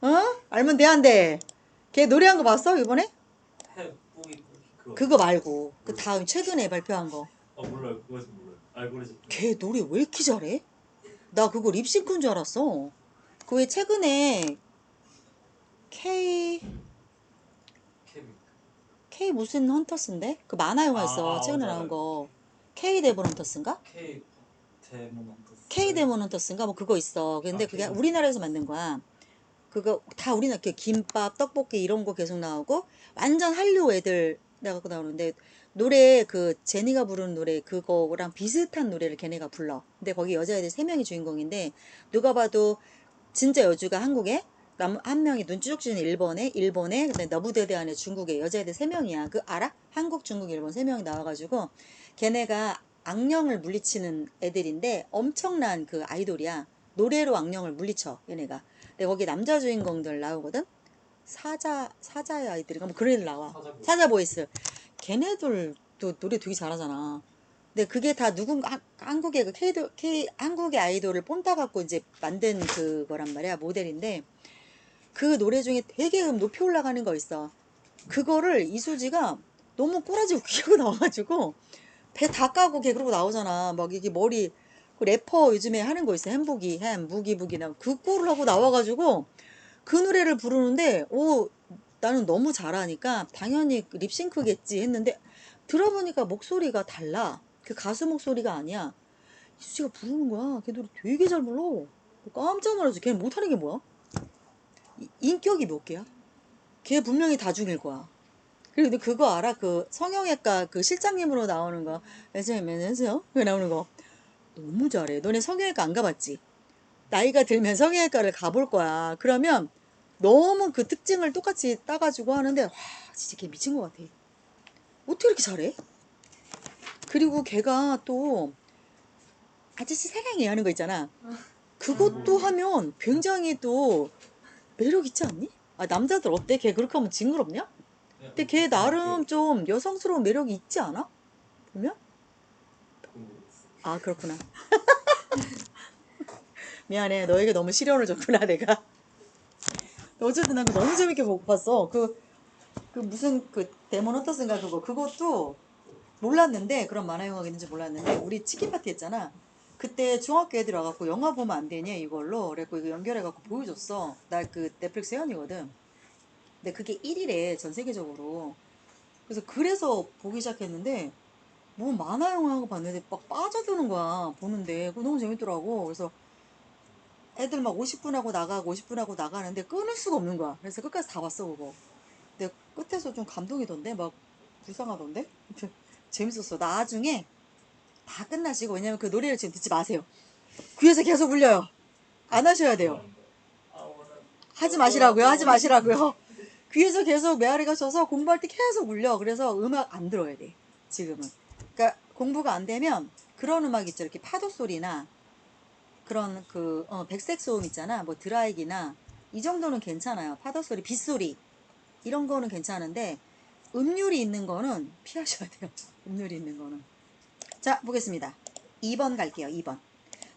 어? 알면 돼, 안 돼? 걔 노래한 거 봤어, 이번에? 해 뽕이 그거 그거 말고, 그 몰라. 다음, 최근에 발표한 거. 몰라요. 그거에서 몰라요. 알고리즘 때문에. 걔 노래 왜 이렇게 잘해? 나 그거 립싱크인 줄 알았어. 그 왜 최근에 K, 케미. K 무슨 헌터스인데? 그 만화 영화 있어. 최근에 뭔지 나온 알아요. 거. K 데몬 헌터스인가? K 데모넌트스. K 데몬 헌터스인가? 뭐 그거 있어. 근데 그게 K. 우리나라에서 만든 거야. 그거 다 우리나라 그 김밥, 떡볶이 이런 거 계속 나오고 완전 한류 애들 나갖고 나오는데 노래 그 제니가 부르는 노래 그거랑 비슷한 노래를 걔네가 불러. 근데 거기 여자애들 세 명이 주인공인데 누가 봐도 진짜 여주가 한국에 한 명이 눈 쭉 찌는 일본에 근데 너부대대 안에 중국에 여자애들 세 명이야. 그 알아? 한국, 중국, 일본 세 명이 나와가지고 걔네가 악령을 물리치는 애들인데 엄청난 그 아이돌이야. 노래로 악령을 물리쳐 얘네가. 근데 거기 남자 주인공들 나오거든. 사자의 아이들인가 뭐 그런 애들 나와. 사자고. 사자 보이스. 걔네들도 노래 되게 잘하잖아. 근데 그게 다 누군가 한국의 그 한국의 아이돌을 뽐따 갖고 이제 만든 그거란 말이야. 모델인데 그 노래 중에 되게 높이 올라가는 거 있어. 그거를 이수지가 너무 꼬라지 웃기고 나와가지고 배 다 까고 걔 그러고 나오잖아. 막 이게 머리 그 래퍼 요즘에 하는 거 있어. 무기부기 나 그 꼴을 하고 나와가지고 그 노래를 부르는데 오 나는 너무 잘하니까 당연히 립싱크겠지 했는데 들어보니까 목소리가 달라. 그 가수 목소리가 아니야. 이수지가 부르는 거야. 걔 노래 되게 잘 불러. 깜짝 놀랐어. 걔 못하는 게 뭐야? 인격이 몇 개야? 걔 분명히 다중일 거야. 그리고 근데 그거 알아? 그 성형외과 그 실장님으로 나오는 거. 안녕하세요. 그 나오는 거. 너무 잘해. 너네 성형외과 안 가봤지? 나이가 들면 성형외과를 가볼 거야. 그러면 너무 그 특징을 똑같이 따가지고 하는데 와 진짜 걔 미친 것 같아. 어떻게 이렇게 잘해? 그리고 걔가 또 아저씨 사랑해 하는 거 있잖아. 그것도 하면 굉장히 또 매력 있지 않니? 아 남자들 어때? 걔 그렇게 하면 징그럽냐? 근데 걔 나름 좀 여성스러운 매력이 있지 않아? 보면? 아 그렇구나. 미안해. 너에게 너무 시련을 줬구나 내가. 어쨌든 난 그거 너무 재밌게 보고 봤어. 그 무슨 그 데몬 헌터스인가 그것도 몰랐는데 그런 만화 영화가 있는지 몰랐는데 우리 치킨 파티 했잖아. 그때 중학교 애들 와갖고 영화 보면 안 되냐 이걸로 그래갖고 이거 연결해갖고 보여줬어. 나 그 넷플릭스 회원이거든. 근데 그게 1위래 전 세계적으로. 그래서 보기 시작했는데 뭐 만화 영화 봤는데 막 빠져드는 거야 보는데 그거 너무 재밌더라고. 그래서 애들 막 50분 하고 나가고 50분 하고 나가는데 끊을 수가 없는 거야. 그래서 끝까지 다 봤어 그거. 근데 끝에서 좀 감동이던데 막 불쌍하던데. 재밌었어. 나중에 다 끝나시고 왜냐면 그 노래를 지금 듣지 마세요. 귀에서 계속 울려요. 안 하셔야 돼요. 하지 마시라고요. 하지 마시라고요. 귀에서 계속 메아리가 쳐서 공부할 때 계속 울려. 그래서 음악 안 들어야 돼. 지금은. 그러니까 공부가 안 되면 그런 음악 있죠. 이렇게 파도 소리나 그런 백색 소음 있잖아. 뭐 드라이기나 이 정도는 괜찮아요. 파도 소리, 빗소리 이런 거는 괜찮은데 음률이 있는 거는 피하셔야 돼요. 음률이 있는 거는. 자, 보겠습니다. 2번 갈게요. 2번.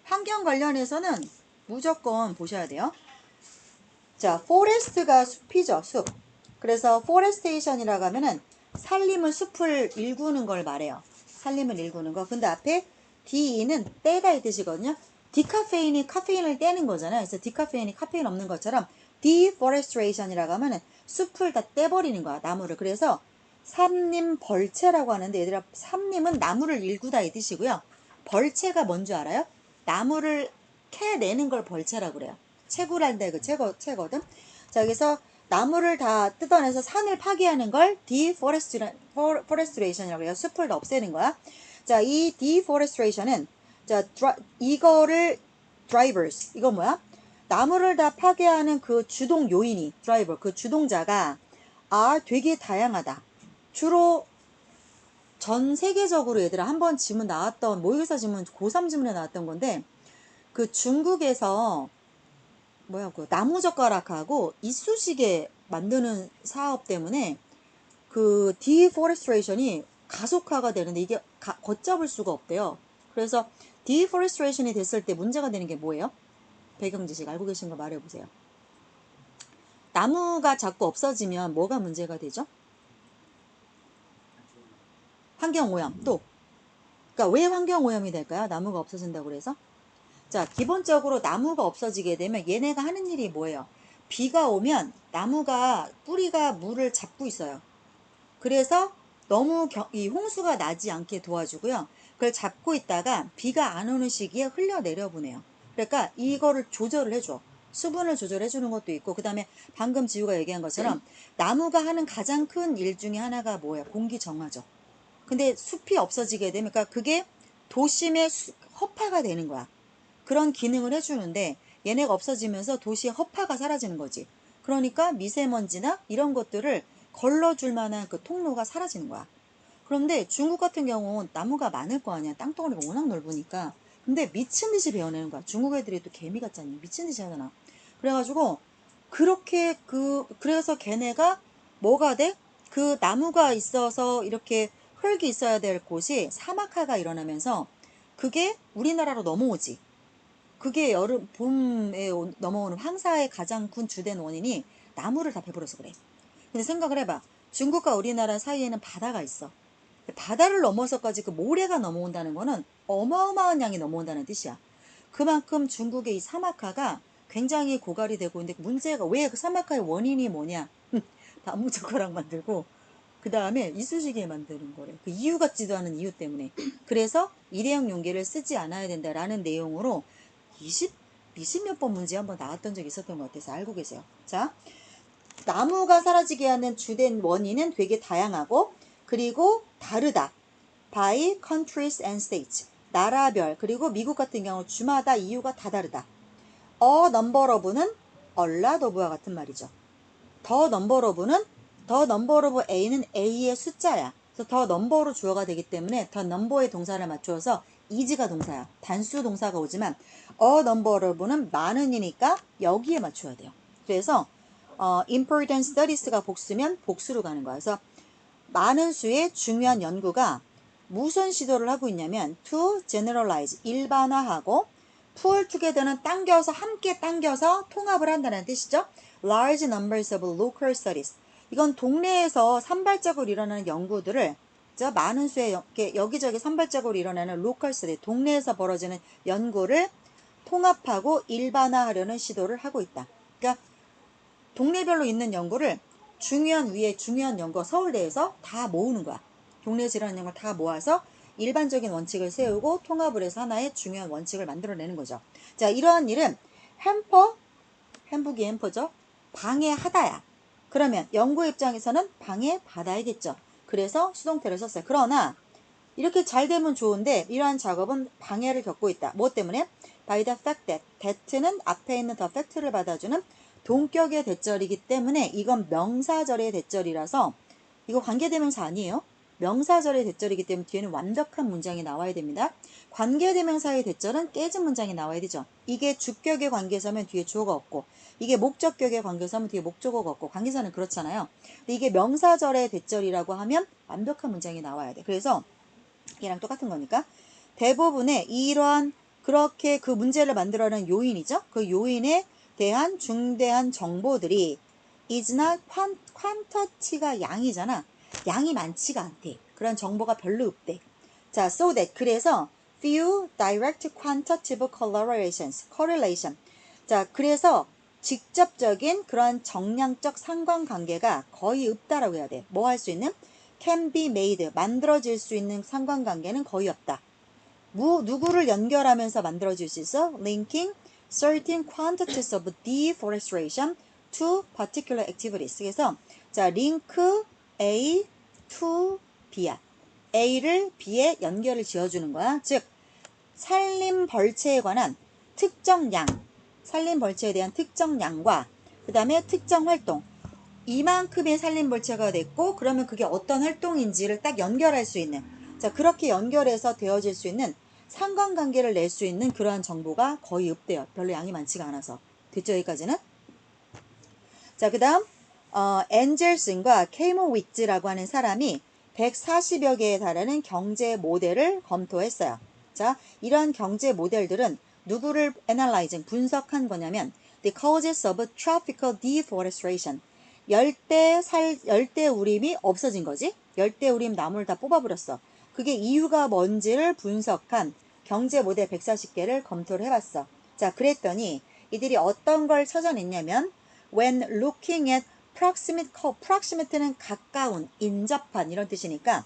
환경 관련해서는 무조건 보셔야 돼요. 자, forest가 숲이죠. 숲. 그래서 forestation이라고 하면은 산림은 숲을 일구는 걸 말해요. 산림을 일구는 거. 근데 앞에 DE는 떼다 이 뜻이거든요. 디카페인이 카페인을 떼는 거잖아요. 그래서 디카페인이 카페인 없는 것처럼 deforestation이라고 하면은 숲을 다 떼버리는 거야. 나무를. 그래서 산림 벌채라고 하는데 얘들아 산림은 나무를 일구다 이 뜻이고요. 벌채가 뭔지 알아요? 나무를 캐내는 걸 벌채라고 그래요. 채굴한다 그 채거든. 자 여기서 나무를 다 뜯어내서 산을 파괴하는 걸 deforestation이라고 해요. 숲을 다 없애는 거야. 자, 이 deforestation은 자 이거를 drivers 이거 뭐야? 나무를 다 파괴하는 그 주동 요인이 driver 그 주동자가 되게 다양하다. 주로 전 세계적으로 얘들아 한번 지문 나왔던 모의고사 지문 고3 지문에 나왔던 건데 그 중국에서 뭐야 그 나무젓가락하고 이쑤시개 만드는 사업 때문에 그 디포레스트레이션이 가속화가 되는데 이게 걷잡을 수가 없대요. 그래서 디포레스트레이션이 됐을 때 문제가 되는 게 뭐예요? 배경 지식 알고 계신 거 말해보세요. 나무가 자꾸 없어지면 뭐가 문제가 되죠? 환경오염 또. 그러니까 왜 환경오염이 될까요? 나무가 없어진다고 그래서? 자, 기본적으로 나무가 없어지게 되면 얘네가 하는 일이 뭐예요? 비가 오면 나무가 뿌리가 물을 잡고 있어요. 그래서 너무 이 홍수가 나지 않게 도와주고요. 그걸 잡고 있다가 비가 안 오는 시기에 흘려내려 보내요. 그러니까 이거를 조절을 해줘. 수분을 조절해 주는 것도 있고, 그 다음에 방금 지우가 얘기한 것처럼 나무가 하는 가장 큰 일 중에 하나가 뭐예요? 공기 정화죠. 근데 숲이 없어지게 되면, 그러니까 그게 도심의 허파가 되는 거야. 그런 기능을 해주는데 얘네가 없어지면서 도시의 허파가 사라지는 거지. 그러니까 미세먼지나 이런 것들을 걸러줄 만한 그 통로가 사라지는 거야. 그런데 중국 같은 경우는 나무가 많을 거 아니야. 땅덩어리가 워낙 넓으니까. 근데 미친 듯이 베어내는 거야. 중국 애들이 또 개미 같잖니. 미친 듯이 하잖아. 그래가지고 그렇게 그래서 걔네가 뭐가 돼? 그 나무가 있어서 이렇게 흙이 있어야 될 곳이 사막화가 일어나면서 그게 우리나라로 넘어오지. 그게 여름, 봄에 넘어오는 황사의 가장 큰 주된 원인이 나무를 다 베풀어서 그래. 근데 생각을 해봐. 중국과 우리나라 사이에는 바다가 있어. 바다를 넘어서까지 그 모래가 넘어온다는 거는 어마어마한 양이 넘어온다는 뜻이야. 그만큼 중국의 이 사막화가 굉장히 고갈이 되고 있는데 문제가 왜 그 사막화의 원인이 뭐냐? 나무젓가락 만들고 그 다음에 이쑤시개 만드는 거래. 그 이유 같지도 않은 이유 때문에. 그래서 일회용 용기를 쓰지 않아야 된다라는 내용으로 20몇 번 문제 한번 나왔던 적이 있었던 것 같아서 알고 계세요. 자, 나무가 사라지게 하는 주된 원인은 되게 다양하고 그리고 다르다. by countries and states. 나라별 그리고 미국 같은 경우 주마다 이유가 다 다르다. a number of는 a lot of와 같은 말이죠. the number of A는 A의 숫자야. 그래서 the number로 주어가 되기 때문에 the number의 동사를 맞추어서 is가 동사야. 단수 동사가 오지만 a number of는 많은이니까 여기에 맞춰야 돼요. 그래서 important studies가 복수면 복수로 가는 거야. 그래서 많은 수의 중요한 연구가 무슨 시도를 하고 있냐면 to generalize, 일반화하고 pull together는 당겨서 함께 당겨서 통합을 한다는 뜻이죠. large numbers of local studies. 이건 동네에서 산발적으로 일어나는 연구들을 많은 수의 여기저기 산발적으로 일어나는 local study, 동네에서 벌어지는 연구를 통합하고 일반화하려는 시도를 하고 있다. 그러니까 동네별로 있는 연구를 중요한 연구 서울대에서 다 모으는 거야. 동네에서 일어나는 연구를 다 모아서 일반적인 원칙을 세우고 통합을 해서 하나의 중요한 원칙을 만들어내는 거죠. 자, 이러한 일은 햄버기 방해하다야. 그러면 연구 입장에서는 방해받아야겠죠. 그래서 수동태를 썼어요. 그러나 이렇게 잘 되면 좋은데 이러한 작업은 방해를 겪고 있다. 뭐 때문에? by the fact that는 앞에 있는 the fact를 받아주는 동격의 대절이기 때문에 이건 명사절의 대절이라서 이거 관계대명사 아니에요. 명사절의 대절이기 때문에 뒤에는 완벽한 문장이 나와야 됩니다. 관계대명사의 대절은 깨진 문장이 나와야 되죠. 이게 주격의 관계사면 뒤에 주어가 없고 이게 목적격의 관계사면 뒤에 목적어가 없고 관계사는 그렇잖아요. 근데 이게 명사절의 대절이라고 하면 완벽한 문장이 나와야 돼. 그래서 얘랑 똑같은 거니까 대부분의 이러한 그렇게 그 문제를 만들어낸 요인이죠. 그 요인에 대한 중대한 정보들이 is나 quantity가 양이잖아. 양이 많지가 않대. 그런 정보가 별로 없대. 자, so that 그래서 few direct quantitative correlation. 자, 그래서 직접적인 그런 정량적 상관관계가 거의 없다라고 해야 돼. 뭐 할 수 있는? can be made, 만들어질 수 있는 상관관계는 거의 없다. 누구를 연결하면서 만들어질 수 있어? linking certain quantities of deforestation to particular activities. 그래서 자, link A to B야. A를 B에 연결을 지어주는 거야. 즉 산림 벌채에 관한 특정 양, 산림 벌채에 대한 특정 양과 그 다음에 특정 활동, 이만큼의 산림 벌채가 됐고 그러면 그게 어떤 활동인지를 딱 연결할 수 있는, 자, 그렇게 연결해서 되어질 수 있는 상관관계를 낼 수 있는 그러한 정보가 거의 없대요. 별로 양이 많지가 않아서. 됐죠? 여기까지는? 자, 그 다음 앤젤슨과 케이모위츠라고 하는 사람이 140여 개에 달하는 경제 모델을 검토했어요. 자, 이러한 경제 모델들은 누구를 애널라이징, 분석한 거냐면 the causes of tropical deforestation. 열대우림이 없어진 거지. 열대우림 나무를 다 뽑아버렸어. 그게 이유가 뭔지를 분석한 경제 모델 140개를 검토를 해봤어. 자, 그랬더니 이들이 어떤 걸 찾아냈냐면 when looking at proximity는 가까운, 인접한 이런 뜻이니까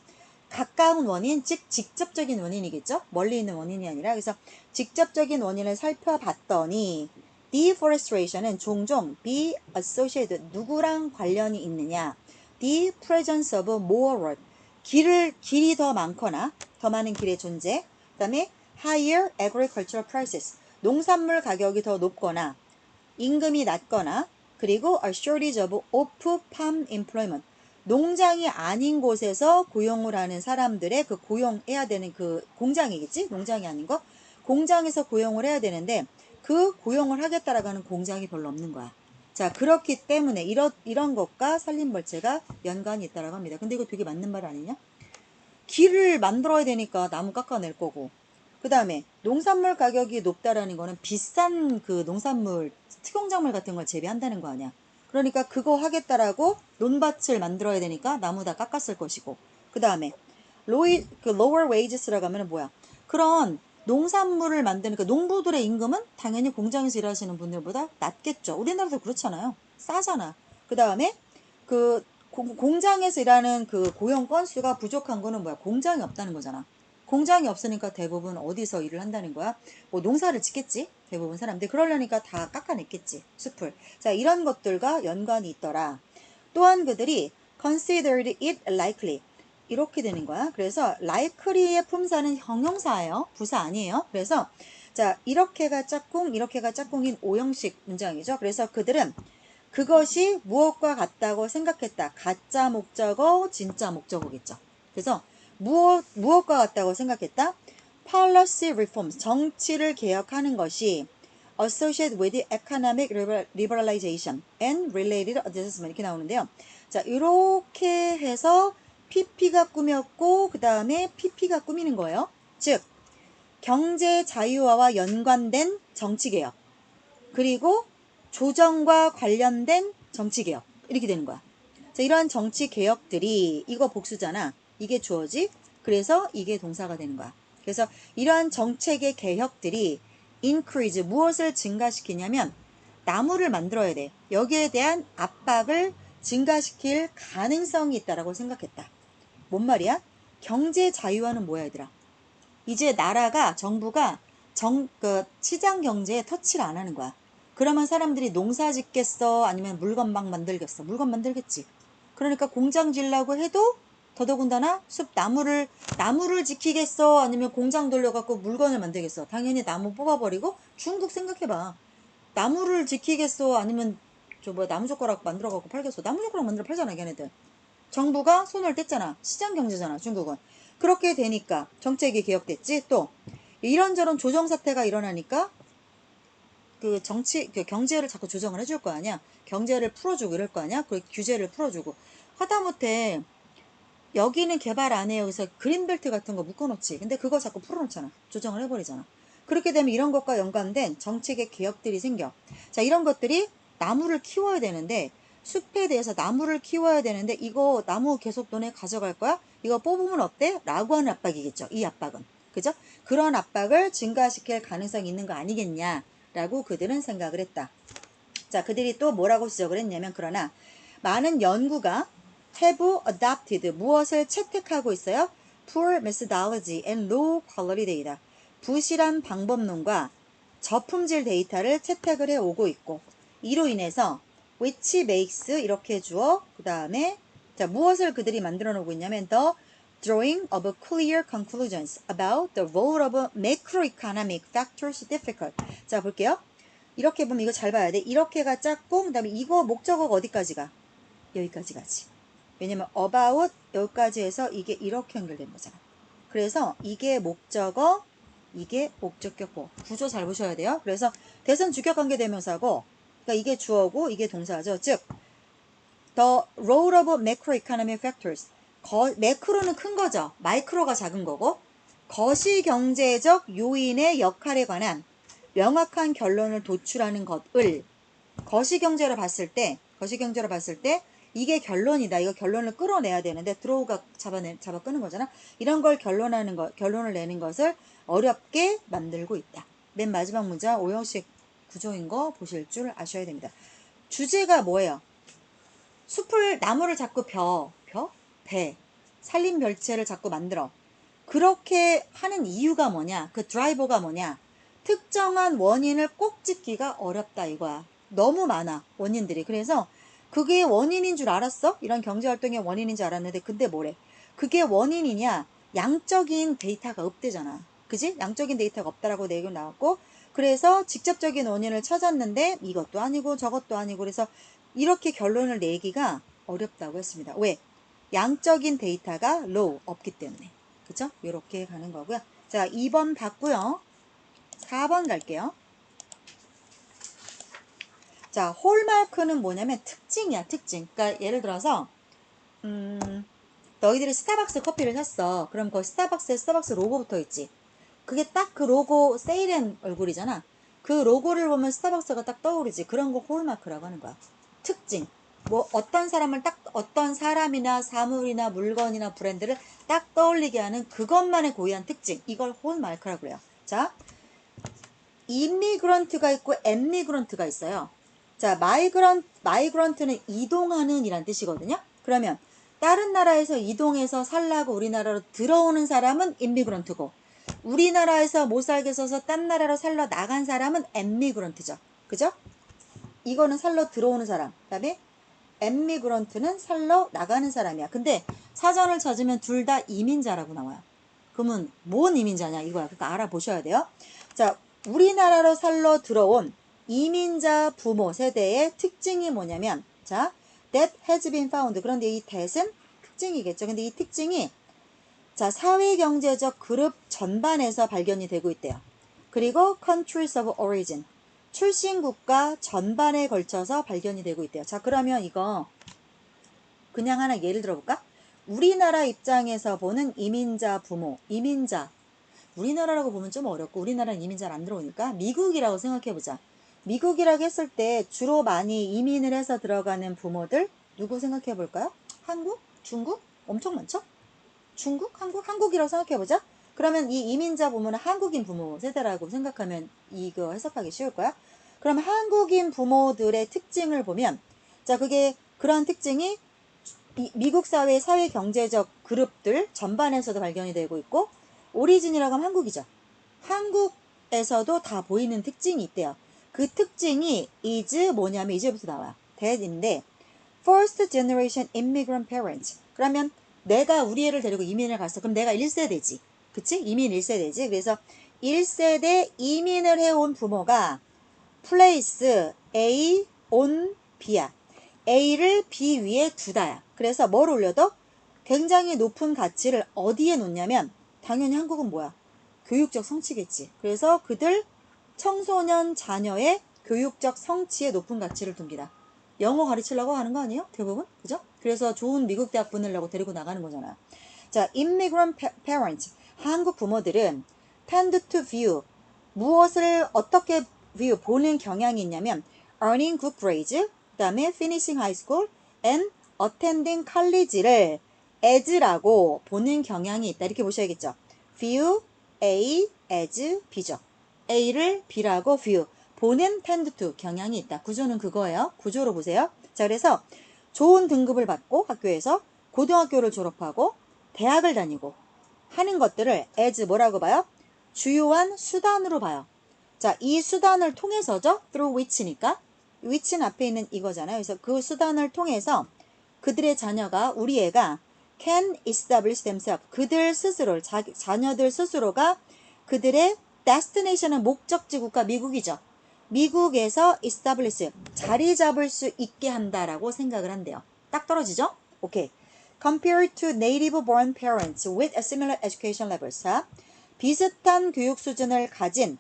가까운 원인, 즉 직접적인 원인이겠죠? 멀리 있는 원인이 아니라. 그래서 직접적인 원인을 살펴봤더니 deforestation은 종종 be associated, 누구랑 관련이 있느냐? the presence of more road, 길이 더 많거나 더 많은 길의 존재. 그 다음에 higher agricultural prices, 농산물 가격이 더 높거나 임금이 낮거나, 그리고 a shortage of off-farm employment, 농장이 아닌 곳에서 고용을 하는 사람들의 그 고용해야 되는 그 공장이겠지? 농장이 아닌 거? 공장에서 고용을 해야 되는데 그 고용을 하겠다라고 하는 공장이 별로 없는 거야. 자, 그렇기 때문에 이런 것과 산림벌채가 연관이 있다라고 합니다. 근데 이거 되게 맞는 말 아니냐? 길을 만들어야 되니까 나무 깎아낼 거고, 그 다음에 농산물 가격이 높다라는 거는 비싼 그 농산물, 특용작물 같은 걸 재배한다는 거 아니야. 그러니까 그거 하겠다라고 논밭을 만들어야 되니까 나무 다 깎았을 것이고, 그 다음에 lower wages라고 하면 뭐야? 그런 농산물을 만드는 그 농부들의 임금은 당연히 공장에서 일하시는 분들보다 낮겠죠. 우리나라도 그렇잖아요. 싸잖아. 그 다음에 그 공장에서 일하는 그 고용 건수가 부족한 거는 뭐야? 공장이 없다는 거잖아. 공장이 없으니까 대부분 어디서 일을 한다는 거야? 뭐 농사를 짓겠지? 대부분 사람들. 그러려니까 다 깎아냈겠지. 숲을. 자, 이런 것들과 연관이 있더라. 또한 그들이 considered it likely. 이렇게 되는 거야. 그래서 likely의 품사는 형용사예요. 부사 아니에요. 그래서 자, 이렇게가 짝꿍, 이렇게가 짝꿍인 오형식 문장이죠. 그래서 그들은 그것이 무엇과 같다고 생각했다. 가짜 목적어, 진짜 목적어겠죠. 그래서 무엇과 같다고 생각했다? policy reforms, 정치를 개혁하는 것이 associated with economic liberalization and related adjustment 이렇게 나오는데요. 자, 이렇게 해서 PP가 꾸몄고 그 다음에 PP가 꾸미는 거예요. 즉, 경제 자유화와 연관된 정치개혁, 그리고 조정과 관련된 정치개혁, 이렇게 되는 거야. 자, 이러한 정치개혁들이, 이거 복수잖아. 이게 주어지, 그래서 이게 동사가 되는 거야. 그래서 이러한 정책의 개혁들이 increase, 무엇을 증가시키냐면 나무를 만들어야 돼. 여기에 대한 압박을 증가시킬 가능성이 있다라고 생각했다. 뭔 말이야? 경제 자유화는 뭐야, 얘들아? 이제 나라가, 정부가 시장 경제에 터치를 안 하는 거야. 그러면 사람들이 농사 짓겠어? 아니면 물건 막 만들겠어? 물건 만들겠지. 그러니까 공장 지으려고 해도 더더군다나 나무를 지키겠어? 아니면 공장 돌려갖고 물건을 만들겠어? 당연히 나무 뽑아버리고. 중국 생각해봐. 나무를 지키겠어? 아니면 나무젓가락 만들어갖고 팔겠어? 나무젓가락 만들어 팔잖아, 걔네들. 정부가 손을 뗐잖아. 시장 경제잖아, 중국은. 그렇게 되니까 정책이 개혁됐지. 또 이런저런 조정 사태가 일어나니까 그 경제를 자꾸 조정을 해줄 거 아니야. 경제를 풀어주고 이럴 거 아니야. 그 규제를 풀어주고. 하다못해 여기는 개발 안 해요. 그래서 그린벨트 같은 거 묶어놓지. 근데 그거 자꾸 풀어놓잖아. 조정을 해버리잖아. 그렇게 되면 이런 것과 연관된 정책의 개혁들이 생겨. 자, 이런 것들이 나무를 키워야 되는데, 숲에 대해서 나무를 키워야 되는데 이거 나무 계속 너네 가져갈 거야? 이거 뽑으면 어때? 라고 하는 압박이겠죠. 이 압박은. 그죠? 그런 압박을 증가시킬 가능성이 있는 거 아니겠냐 라고 그들은 생각을 했다. 자, 그들이 또 뭐라고 지적을 했냐면, 그러나 많은 연구가 have adopted, 무엇을 채택하고 있어요? poor methodology and low quality data, 부실한 방법론과 저품질 데이터를 채택을 해오고 있고, 이로 인해서 which makes 이렇게 주어, 그 다음에 자, 무엇을 그들이 만들어 놓고 있냐면 the drawing of clear conclusions about the role of macroeconomic factors difficult. 자, 볼게요. 이렇게 보면 이거 잘 봐야 돼. 이렇게가 짝꿍, 그 다음에 이거 목적어가 어디까지 가? 여기까지 가지. 왜냐면 about 여기까지 해서 이게 이렇게 연결된 거잖아. 그래서 이게 목적어, 이게 목적격 보. 구조 잘 보셔야 돼요. 그래서 대선 주격관계대명사고, 그러니까 이게 주어고 이게 동사죠. 즉 the role of macroeconomic factors, 매크로는 큰 거죠. 마이크로가 작은 거고, 거시경제적 요인의 역할에 관한 명확한 결론을 도출하는 것을 거시경제로 봤을 때 이게 결론이다. 이거 결론을 끌어내야 되는데 드로우가 잡아 끄는 거잖아. 이런 걸 결론을 내는 것을 어렵게 만들고 있다. 맨 마지막 문장 오형식 구조인 거 보실 줄 아셔야 됩니다. 주제가 뭐예요? 나무를 자꾸 배, 산림별채를 자꾸 만들어. 그렇게 하는 이유가 뭐냐? 그 드라이버가 뭐냐? 특정한 원인을 꼭 짚기가 어렵다 이거야. 너무 많아, 원인들이. 그래서 그게 원인인 줄 알았어? 이런 경제활동의 원인인 줄 알았는데 근데 뭐래? 그게 원인이냐? 양적인 데이터가 없대잖아. 그지? 양적인 데이터가 없다라고 내용 나왔고 그래서 직접적인 원인을 찾았는데 이것도 아니고 저것도 아니고 그래서 이렇게 결론을 내기가 어렵다고 했습니다. 왜? 양적인 데이터가 low, 없기 때문에. 그쵸? 이렇게 가는 거고요. 자, 2번 봤고요. 4번 갈게요. 자, 홀마크는 뭐냐면 특징이야, 특징. 그러니까 예를 들어서 너희들이 스타벅스 커피를 샀어. 그럼 그 스타벅스에 스타벅스 로고 붙어 있지. 그게 딱 그 로고 세일앤 얼굴이잖아. 그 로고를 보면 스타벅스가 딱 떠오르지. 그런 거 홀마크라고 하는 거야. 특징. 뭐 어떤 사람이나 사물이나 물건이나 브랜드를 딱 떠올리게 하는 그것만의 고유한 특징. 이걸 홀마크라고 그래요. 자, 임미그런트가 있고 엠미그런트가 있어요. 자, 마이그런트는 이동하는 이란 뜻이거든요. 그러면 다른 나라에서 이동해서 살라고 우리나라로 들어오는 사람은 임미그런트고 우리나라에서 못 살게 써서 딴 나라로 살러 나간 사람은 엠미그런트죠. 그죠? 이거는 살러 들어오는 사람. 그 다음에 엠미그런트는 살러 나가는 사람이야. 근데 사전을 찾으면 둘 다 이민자라고 나와요. 그러면 뭔 이민자냐 이거야. 그러니까 알아보셔야 돼요. 자, 우리나라로 살러 들어온 이민자 부모 세대의 특징이 뭐냐면 자, that has been found. 그런데 이 that은 특징이겠죠. 근데 이 특징이 자, 사회경제적 그룹 전반에서 발견이 되고 있대요. 그리고 countries of origin. 출신 국가 전반에 걸쳐서 발견이 되고 있대요. 자, 그러면 이거 그냥 하나 예를 들어볼까? 우리나라 입장에서 보는 이민자 부모, 이민자. 우리나라라고 보면 좀 어렵고 우리나라는 이민자를 안 들어오니까 미국이라고 생각해보자. 미국이라고 했을 때 주로 많이 이민을 해서 들어가는 부모들 누구 생각해볼까요? 한국? 중국? 엄청 많죠? 중국? 한국이라고 생각해보자. 그러면 이 이민자 부모는 한국인 부모 세대라고 생각하면 이거 해석하기 쉬울 거야. 그럼 한국인 부모들의 특징을 보면 자, 그런 특징이 미국 사회의 사회 경제적 그룹들 전반에서도 발견이 되고 있고 오리진이라고 하면 한국이죠. 한국에서도 다 보이는 특징이 있대요. 그 특징이 is 뭐냐면 이제부터 나와요. that인데 first generation immigrant parents. 그러면 내가 우리 애를 데리고 이민을 갔어. 그럼 내가 1세대지. 그치? 이민 1세대지. 그래서 1세대 이민을 해온 부모가 place A on B야. A를 B 위에 두다야. 그래서 뭘 올려도 굉장히 높은 가치를 어디에 놓냐면 당연히 한국은 뭐야? 교육적 성취겠지. 그래서 그들 청소년 자녀의 교육적 성취에 높은 가치를 둡니다. 영어 가르치려고 하는 거 아니에요? 대부분? 그죠? 그래서 좋은 미국 대학 보내려고 데리고 나가는 거잖아요. 자, immigrant parents. 한국 부모들은 tend to view. 무엇을 어떻게 보는 경향이 있냐면 earning good grades, 그 다음에 finishing high school, and attending college를 as라고 보는 경향이 있다. 이렇게 보셔야겠죠. view A as B죠. A를 B라고 view. 보는 tend to 경향이 있다. 구조는 그거예요. 구조로 보세요. 자, 그래서 좋은 등급을 받고 학교에서 고등학교를 졸업하고 대학을 다니고 하는 것들을 as 뭐라고 봐요? 주요한 수단으로 봐요. 자, 이 수단을 통해서죠. through which니까 which는 앞에 있는 이거잖아요. 그래서 그 수단을 통해서 그들의 자녀가 우리 애가 can establish themselves. 그들 스스로 자녀들 스스로가 그들의 destination은 목적지 국가 미국이죠. 미국에서 establish 자리 잡을 수 있게 한다라고 생각을 한대요. 딱 떨어지죠? 오케이. Compared to native born parents with a similar education levels. 자, 비슷한 교육 수준을 가진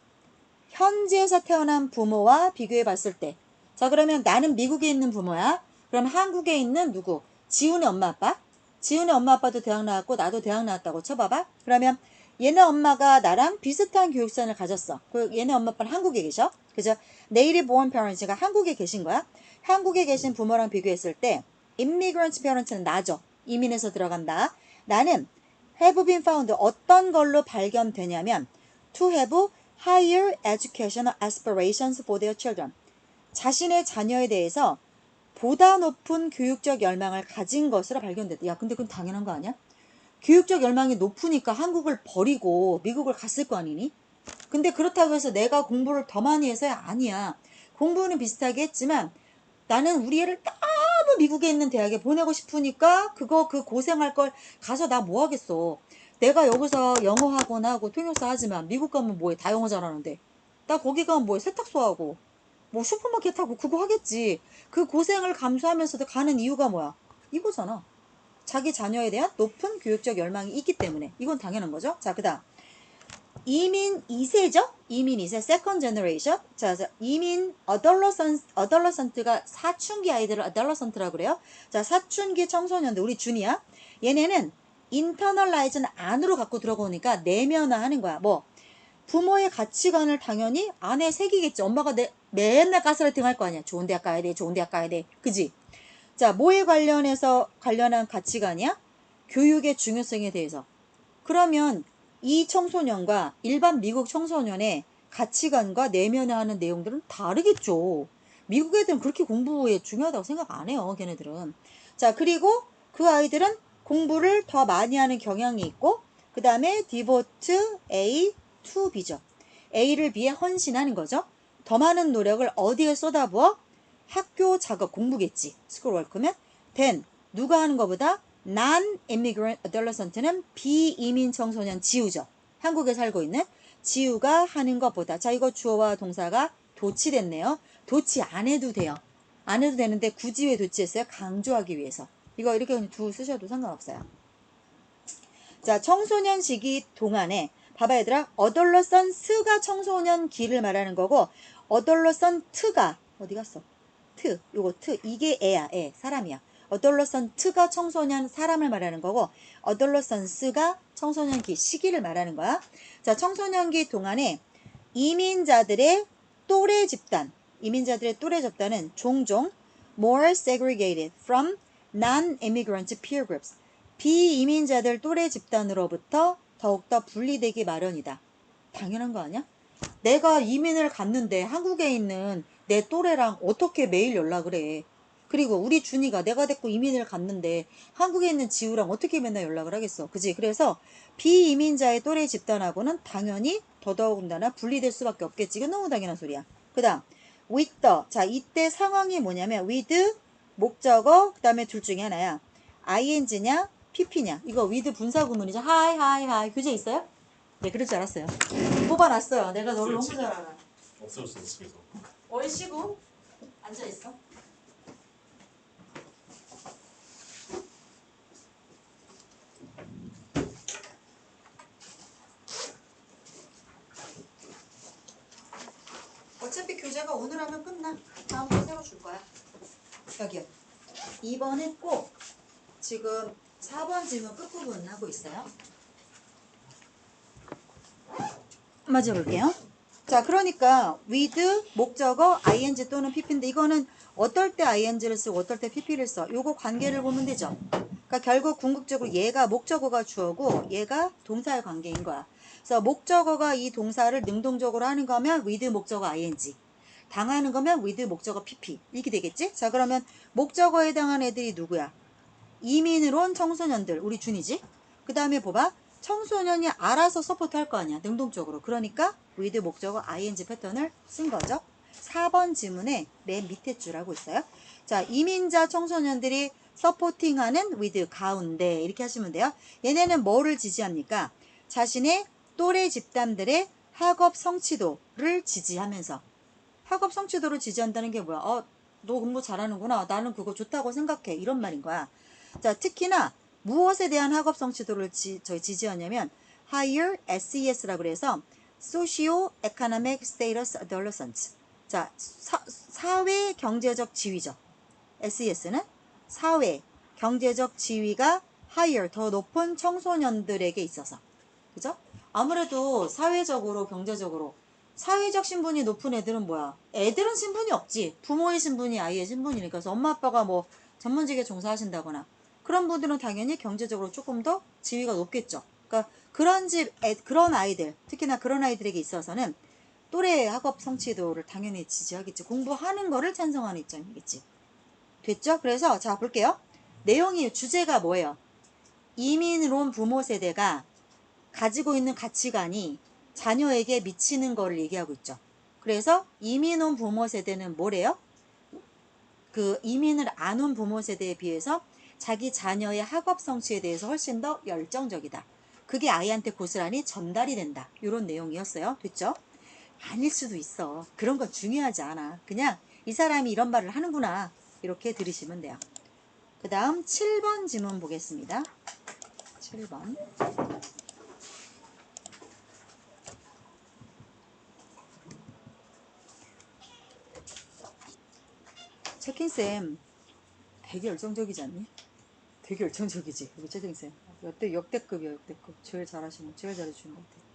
현지에서 태어난 부모와 비교해 봤을 때 자, 그러면 나는 미국에 있는 부모야. 그럼 한국에 있는 누구? 지훈의 엄마 아빠? 지훈의 엄마 아빠도 대학 나왔고 나도 대학 나왔다고 쳐봐봐. 그러면 얘네 엄마가 나랑 비슷한 교육선을 가졌어. 얘네 엄마 아빠는 한국에 계셔. 그죠? Native born parents가 한국에 계신 거야. 한국에 계신 부모랑 비교했을 때 immigrant parent는 나죠. 이민해서 들어간다. 나는 have been found 어떤 걸로 발견되냐면 to have higher educational aspirations for their children. 자신의 자녀에 대해서 보다 높은 교육적 열망을 가진 것으로 발견됐다. 야, 근데 그건 당연한 거 아니야? 교육적 열망이 높으니까 한국을 버리고 미국을 갔을 거 아니니? 근데 그렇다고 해서 내가 공부를 더 많이 해서야 아니야. 공부는 비슷하게 했지만 나는 우리 애를 너무 미국에 있는 대학에 보내고 싶으니까 그 고생할 걸 가서 나 뭐 하겠어. 내가 여기서 영어 학원 하고 통역사 하지만 미국 가면 뭐해? 다 영어 잘하는데. 나 거기 가면 뭐해? 세탁소 하고 뭐 슈퍼마켓 하고 그거 하겠지. 그 고생을 감수하면서도 가는 이유가 뭐야? 이거잖아. 자기 자녀에 대한 높은 교육적 열망이 있기 때문에. 이건 당연한 거죠. 자, 그 다음 이민 2세죠? 이민 2세, second generation. 자, 이민 adolescent가 사춘기 아이들을 adolescent라고 그래요. 자, 사춘기 청소년들, 우리 준이야. 얘네는 internalize는 안으로 갖고 들어오니까 내면화하는 거야. 뭐 부모의 가치관을 당연히 안에 새기겠지. 엄마가 맨날 가스라이팅 할 거 아니야. 좋은 대학 가야 돼, 좋은 대학 가야 돼. 그지? 자, 뭐에 관련한 가치관이야? 교육의 중요성에 대해서. 그러면 이 청소년과 일반 미국 청소년의 가치관과 내면화하는 내용들은 다르겠죠. 미국 애들은 그렇게 공부에 중요하다고 생각 안 해요. 걔네들은. 자, 그리고 그 아이들은 공부를 더 많이 하는 경향이 있고 그 다음에 devote A to B죠. A를 B에 헌신하는 거죠. 더 많은 노력을 어디에 쏟아부어? 학교 작업, 공부겠지. 스쿨워크면 then 누가 하는 것보다 non-immigrant adolescent는 비이민 청소년 지우죠. 한국에 살고 있는 지우가 하는 것보다. 자, 이거 주어와 동사가 도치됐네요. 도치 안 해도 돼요. 안 해도 되는데 굳이 왜 도치했어요? 강조하기 위해서. 이거 이렇게 두 쓰셔도 상관없어요. 자, 청소년 시기 동안에 봐봐 얘들아. adolescence가 청소년 기를 말하는 거고 adolescent가 어디 갔어? 요거 이게 애야. 애 사람이야. adolescent가 청소년 사람을 말하는 거고 adolescence가 청소년기 시기를 말하는 거야. 자, 청소년기 동안에 이민자들의 또래 집단은 종종 more segregated from non-immigrant peer groups. 비이민자들 또래 집단으로부터 더욱더 분리되기 마련이다. 당연한 거 아니야? 내가 이민을 갔는데 한국에 있는 내 또래랑 어떻게 매일 연락을 해. 그리고 우리 준이가 내가 데리고 이민을 갔는데 한국에 있는 지우랑 어떻게 맨날 연락을 하겠어. 그지? 그래서 비이민자의 또래 집단하고는 당연히 더더군다나 분리될 수밖에 없겠지. 이건 너무 당연한 소리야. 그 다음 with the. 자, 이때 상황이 뭐냐면 with 목적어 그 다음에 둘 중에 하나야. ing냐 pp냐. 이거 with 분사구문이죠. 하이 교재 있어요? 네, 그럴 줄 알았어요. 뽑아놨어요. 내가 너를 너무 잘 알아. 없어졌어 집에서. 얼씨구 앉아있어. 어차피 교재가 오늘 하면 끝나. 다음번에 새로 줄 거야. 여기요. 2번 했고 지금 4번 질문 끝부분 하고 있어요. 맞아볼게요. 자, 그러니까 with 목적어 ing 또는 pp인데 이거는 어떨 때 ing를 쓰고 어떨 때 pp를 써. 요거 관계를 보면 되죠. 그러니까 결국 궁극적으로 얘가 목적어가 주어고 얘가 동사의 관계인 거야. 그래서 목적어가 이 동사를 능동적으로 하는 거면 with 목적어 ing. 당하는 거면 with 목적어 pp. 이렇게 되겠지? 자, 그러면 목적어에 해당하는 애들이 누구야? 이민으로 온 청소년들. 우리 준이지? 그 다음에 봐봐. 청소년이 알아서 서포트 할 거 아니야. 능동적으로. 그러니까 with 목적어 ing 패턴을 쓴 거죠. 4번 지문의 맨 밑에 줄 하고 있어요. 자, 이민자 청소년들이 서포팅하는 with 가운데 이렇게 하시면 돼요. 얘네는 뭐를 지지합니까? 자신의 또래 집단들의 학업 성취도를 지지하면서. 학업 성취도를 지지한다는 게 뭐야? 너 공부 잘하는구나. 나는 그거 좋다고 생각해. 이런 말인 거야. 자, 특히나 무엇에 대한 학업 성취도를 저희 지지하냐면 higher SES라고 그래서 socio economic status adolescents. 자, 사회 경제적 지위죠. SES는 사회 경제적 지위가 higher 더 높은 청소년들에게 있어서. 그죠? 아무래도 사회적으로 경제적으로 사회적 신분이 높은 애들은 뭐야? 애들은 신분이 없지. 부모의 신분이 아이의 신분이니까. 그래서 엄마 아빠가 뭐 전문직에 종사하신다거나 그런 분들은 당연히 경제적으로 조금 더 지위가 높겠죠. 그러니까 그런 그런 아이들, 특히나 그런 아이들에게 있어서는 또래 학업 성취도를 당연히 지지하겠지. 공부하는 거를 찬성하는 입장이겠지. 됐죠? 그래서 자 볼게요. 내용이 주제가 뭐예요? 이민을 온 부모 세대가 가지고 있는 가치관이 자녀에게 미치는 거를 얘기하고 있죠. 그래서 이민 온 부모 세대는 뭐래요? 그 이민을 안 온 부모 세대에 비해서 자기 자녀의 학업 성취에 대해서 훨씬 더 열정적이다. 그게 아이한테 고스란히 전달이 된다. 이런 내용이었어요. 됐죠? 아닐 수도 있어. 그런 건 중요하지 않아. 그냥 이 사람이 이런 말을 하는구나. 이렇게 들으시면 돼요. 그 다음 7번 지문 보겠습니다. 7번. 채팅쌤 되게 열정적이지 않니? 되게 열정적이지. 우리 채팅쌤. 역대급이야, 역대급. 제일 잘하시는, 제일 잘해주는 것 같아.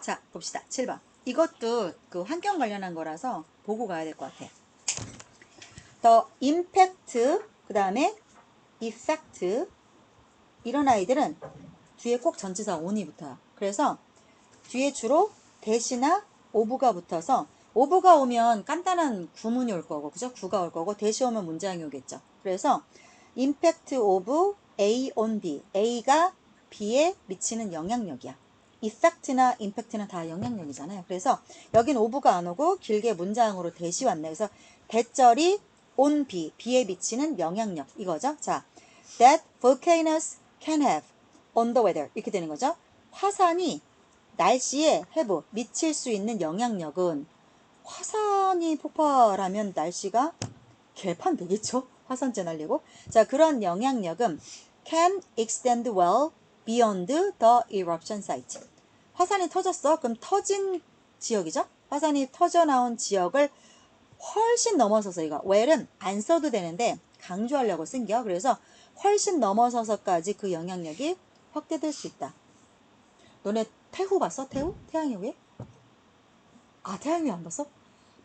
자, 봅시다. 7번. 이것도 그 환경 관련한 거라서 보고 가야 될 것 같아. The impact, 그 다음에 effect. 이런 아이들은 뒤에 꼭 전치사 on이 붙어요. 그래서 뒤에 주로 대시나 오브가 붙어서 오브가 오면 간단한 구문이 올 거고, 그죠? 구가 올 거고, 대시 오면 문장이 오겠죠. 그래서 impact of A on B. A가 B에 미치는 영향력이야. effect나 impact는 다 영향력이잖아요. 그래서 여긴 오브가 안 오고 길게 문장으로 대시 왔네. 그래서 대절이 on B, B에 미치는 영향력 이거죠. 자, that volcanoes can have on the weather 이렇게 되는 거죠. 화산이 날씨에 have 미칠 수 있는 영향력은 화산이 폭발하면 날씨가 개판 되겠죠. 화산재 날리고. 자, 그런 영향력은 can extend well beyond the eruption site. 화산이 터졌어. 그럼 터진 지역이죠. 화산이 터져 나온 지역을 훨씬 넘어서서 이거 well은 안 써도 되는데 강조하려고 쓴겨. 그래서 훨씬 넘어서서까지 그 영향력이 확대될 수 있다. 너네 태후 봤어? 태후? 태양의 후예? 아, 태양의 후예 안 봤어?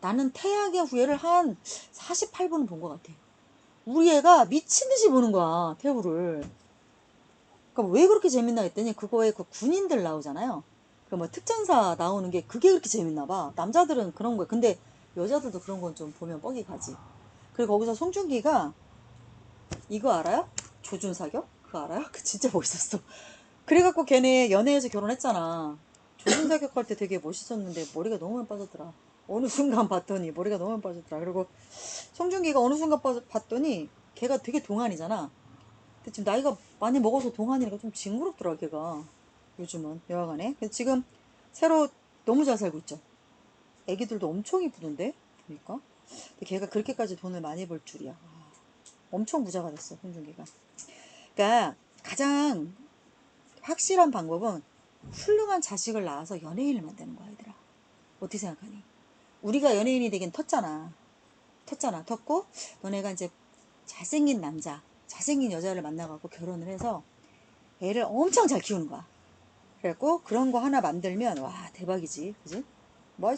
나는 태양의 후예를 한 48분은 본 것 같아. 우리 애가 미친 듯이 보는 거야, 태후를. 그러니까 왜 그렇게 재밌나 했더니 그거에 그 군인들 나오잖아요. 그 뭐 특전사 나오는 게 그게 그렇게 재밌나 봐. 남자들은 그런 거야. 근데 여자들도 그런 건 좀 보면 뻑이 가지. 그리고 거기서 송중기가 이거 알아요? 조준사격? 그거 알아요? 그 진짜 멋있었어. 그래갖고 걔네 연애해서 결혼했잖아. 조준사격 할 때 되게 멋있었는데 머리가 너무 많이 빠졌더라. 어느 순간 봤더니 머리가 너무 많이 빠졌더라. 그리고 송중기가 어느 순간 봤더니 걔가 되게 동안이잖아. 근데 지금 나이가 많이 먹어서 동안이니까 좀 징그럽더라 걔가. 요즘은 여하간에. 근데 지금 새로 너무 잘 살고 있죠. 애기들도 엄청 이쁘던데 보니까. 근데 걔가 그렇게까지 돈을 많이 벌 줄이야. 엄청 부자가 됐어 송중기가. 그러니까 가장 확실한 방법은 훌륭한 자식을 낳아서 연예인을 만드는 거야 얘들아. 어떻게 생각하니? 우리가 연예인이 되긴 텄고 너네가 이제 잘생긴 남자 잘생긴 여자를 만나갖고 결혼을 해서 애를 엄청 잘 키우는 거야. 그래갖고 그런 거 하나 만들면 와 대박이지, 그지? 뭐